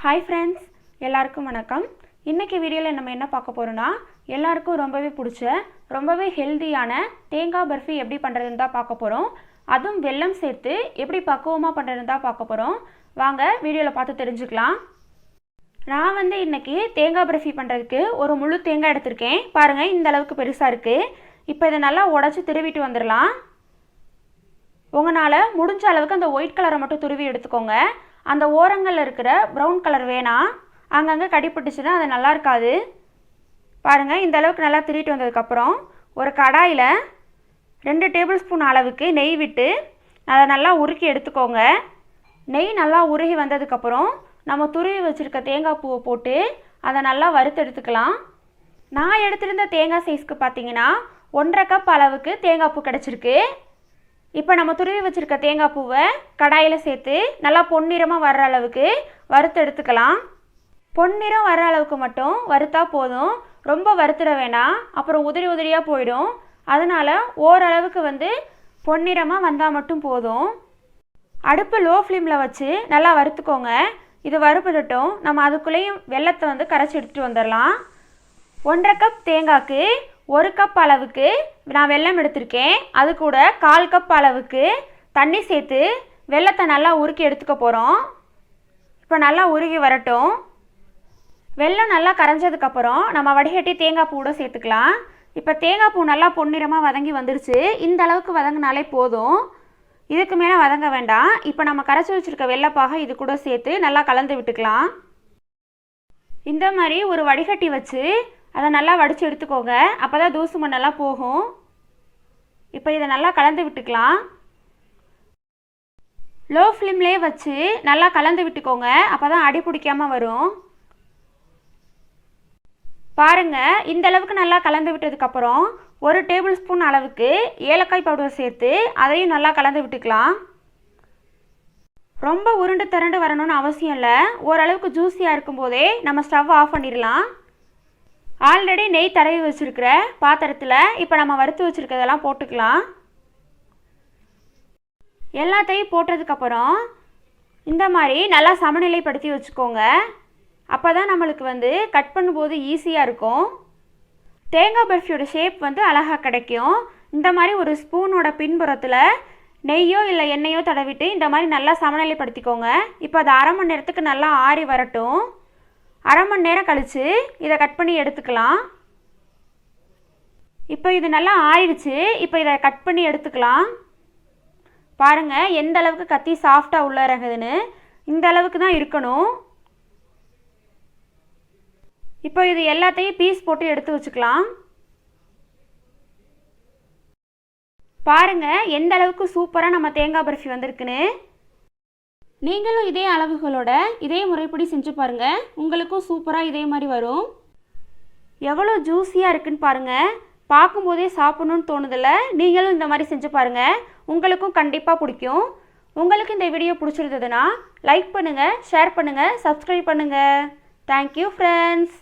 Hi friends, எல்லாருக்கும் வணக்கம். இன்றைக்கி வீடியோவில் நம்ம என்ன பார்க்க போகிறோன்னா, எல்லாருக்கும் ரொம்பவே பிடிச்ச ரொம்பவே ஹெல்தியான தேங்காய் பர்ஃபி எப்படி பண்ணுறதுன்னு தான் பார்க்க போகிறோம். அதுவும் வெல்லம் சேர்த்து எப்படி பக்குவமாக பண்ணுறதுன்னு தான் பார்க்க போகிறோம். வாங்க வீடியோவில் பார்த்து தெரிஞ்சுக்கலாம். நான் இன்றைக்கி தேங்காய் பர்ஃபி பண்ணுறதுக்கு ஒரு முழு தேங்காய் எடுத்திருக்கேன். பாருங்கள், இந்த அளவுக்கு பெருசாக இருக்குது. இப்போ இதை நல்லா உடச்சி துருவிட்டு வந்துடலாம். உங்களால் முடிஞ்ச அளவுக்கு அந்த ஒயிட் கலரை மட்டும் துருவி எடுத்துக்கோங்க. அந்த ஓரங்களில் இருக்கிற ப்ரௌன் கலர் வேணாம், அங்கங்கே கடிப்பட்டுச்சுன்னா அது நல்லா இருக்காது. பாருங்கள், இந்த அளவுக்கு நல்லா திருவிட்டு வந்ததுக்கப்புறம் ஒரு கடாயில் 2 டேபிள் ஸ்பூன் அளவுக்கு நெய் விட்டு அதை நல்லா உருக்கி எடுத்துக்கோங்க. நெய் நல்லா உருகி வந்ததுக்கப்புறம் நம்ம துருவி வச்சுருக்க தேங்காய் பூவை போட்டு அதை நல்லா வறுத்து எடுத்துக்கலாம். நான் எடுத்திருந்த தேங்காய் சைஸ்க்கு பார்த்தீங்கன்னா 1.5 கப் அளவுக்கு தேங்காய் பூ கிடச்சிருக்கு. இப்போ நம்ம துருவி வச்சுருக்க தேங்காய் பூவை கடாயில் சேர்த்து நல்லா பொன்னிறமாக வர்ற அளவுக்கு வறுத்து எடுத்துக்கலாம். பொன்னிறம் வர்ற அளவுக்கு மட்டும் வறுத்தா போதும், ரொம்ப வறுத்துட வேணாம், அப்புறம் உதிரி உதிரியாக போயிடும். அதனால் ஓரளவுக்கு பொன்னிறமாக வந்தால் மட்டும் போதும். அடுப்பு லோ ஃப்ளேமில் வச்சு நல்லா வறுத்துக்கோங்க. இது வறுபடட்டும். நம்ம அதுக்குள்ளேயும் வெல்லத்தை கரைச்சி எடுத்துகிட்டு வந்துடலாம். 1.5 கப் தேங்காய்க்கு 1 கப் அளவுக்கு நான் வெல்லம் எடுத்திருக்கேன். அது கூட 1/4 கப் அளவுக்கு தண்ணி சேர்த்து வெல்லத்தை நல்லா உருக்கி எடுத்துக்க போகிறோம். இப்போ நல்லா உருகி வரட்டும். வெல்லம் நல்லா கரைஞ்சதுக்கப்புறம் நம்ம வடிகட்டி தேங்காய் பூவோட சேர்த்துக்கலாம். இப்போ தேங்காய் பூ நல்லா பொன்னிறமாக வதங்கி வந்துருச்சு. இந்த அளவுக்கு வதங்கினாலே போதும், இதுக்கு மேலே வதங்க வேண்டாம். இப்போ நம்ம கரைச்சி வச்சுருக்க வெல்லப்பாக இது கூட சேர்த்து நல்லா கலந்து விட்டுக்கலாம். இந்த மாதிரி ஒரு வடிகட்டி வச்சு அதை நல்லா வடித்து எடுத்துக்கோங்க. அப்போ தான் தூசு மண்ணெல்லாம் போகும். இப்போ இதை நல்லா கலந்து விட்டுக்கலாம். லோ ஃப்ளேம்லேயே வச்சு நல்லா கலந்து விட்டுக்கோங்க. அப்போ தான் அடி பிடிக்காமல் வரும். பாருங்கள், இந்த அளவுக்கு நல்லா கலந்து விட்டதுக்கப்புறம் 1 டேபிள் ஸ்பூன் அளவுக்கு ஏலக்காய் பவுடர் சேர்த்து அதையும் நல்லா கலந்து விட்டுக்கலாம். ரொம்ப உருண்டு திரண்டு வரணும்னு அவசியம் இல்லை. ஓரளவுக்கு ஜூஸியாக இருக்கும்போதே நம்ம ஸ்டவ் ஆஃப் பண்ணிடலாம். ஆல்ரெடி நெய் தடவி வச்சுருக்கிற பாத்திரத்தில் இப்போ நம்ம வறுத்து வச்சுருக்கிறதெல்லாம் போட்டுக்கலாம். எல்லாத்தையும் போட்டதுக்கப்புறம் இந்த மாதிரி நல்லா சமநிலைப்படுத்தி வச்சுக்கோங்க. அப்போ தான் நம்மளுக்கு கட் பண்ணும்போது ஈஸியாக இருக்கும். தேங்காய் பர்ஃபியோட ஷேப் அழகாக கிடைக்கும். இந்த மாதிரி ஒரு ஸ்பூனோட பின்புறத்தில் நெய்யோ இல்லை எண்ணெயோ தடவிட்டு இந்த மாதிரி நல்லா சமநிலைப்படுத்திக்கோங்க. இப்போ அது 1/2 மணி நேரத்துக்கு நல்லா ஆறி வரட்டும். 1/2 மணி நேரம் கழித்து இதை கட் பண்ணி எடுத்துக்கலாம். இப்போ இது நல்லா ஆறிடுச்சு. இப்போ இதை கட் பண்ணி எடுத்துக்கலாம். பாருங்கள், எந்த அளவுக்கு கத்தி சாஃப்டாக உள்ள இறங்குதுன்னு. இந்த அளவுக்கு தான் இருக்கணும். இப்போ இது எல்லாத்தையும் பீஸ் போட்டு எடுத்து வச்சுக்கலாம். பாருங்கள், எந்த அளவுக்கு சூப்பராக நம்ம தேங்காய் பர்ஃபி வந்திருக்குன்னு. நீங்களும் இதே அளவுகளோட இதே முறைப்படி செஞ்சு பாருங்கள். உங்களுக்கும் சூப்பராக இதே மாதிரி வரும். எவ்வளோ ஜூஸியாக இருக்குன்னு பாருங்கள். பார்க்கும்போதே சாப்பிட்ணுன்னு தோணுதில்ல. நீங்களும் இந்த மாதிரி செஞ்சு பாருங்கள், உங்களுக்கும் கண்டிப்பாக பிடிக்கும். உங்களுக்கு இந்த வீடியோ பிடிச்சிருந்ததுன்னா லைக் பண்ணுங்கள், ஷேர் பண்ணுங்கள், சப்ஸ்கிரைப் பண்ணுங்கள். Thank you friends.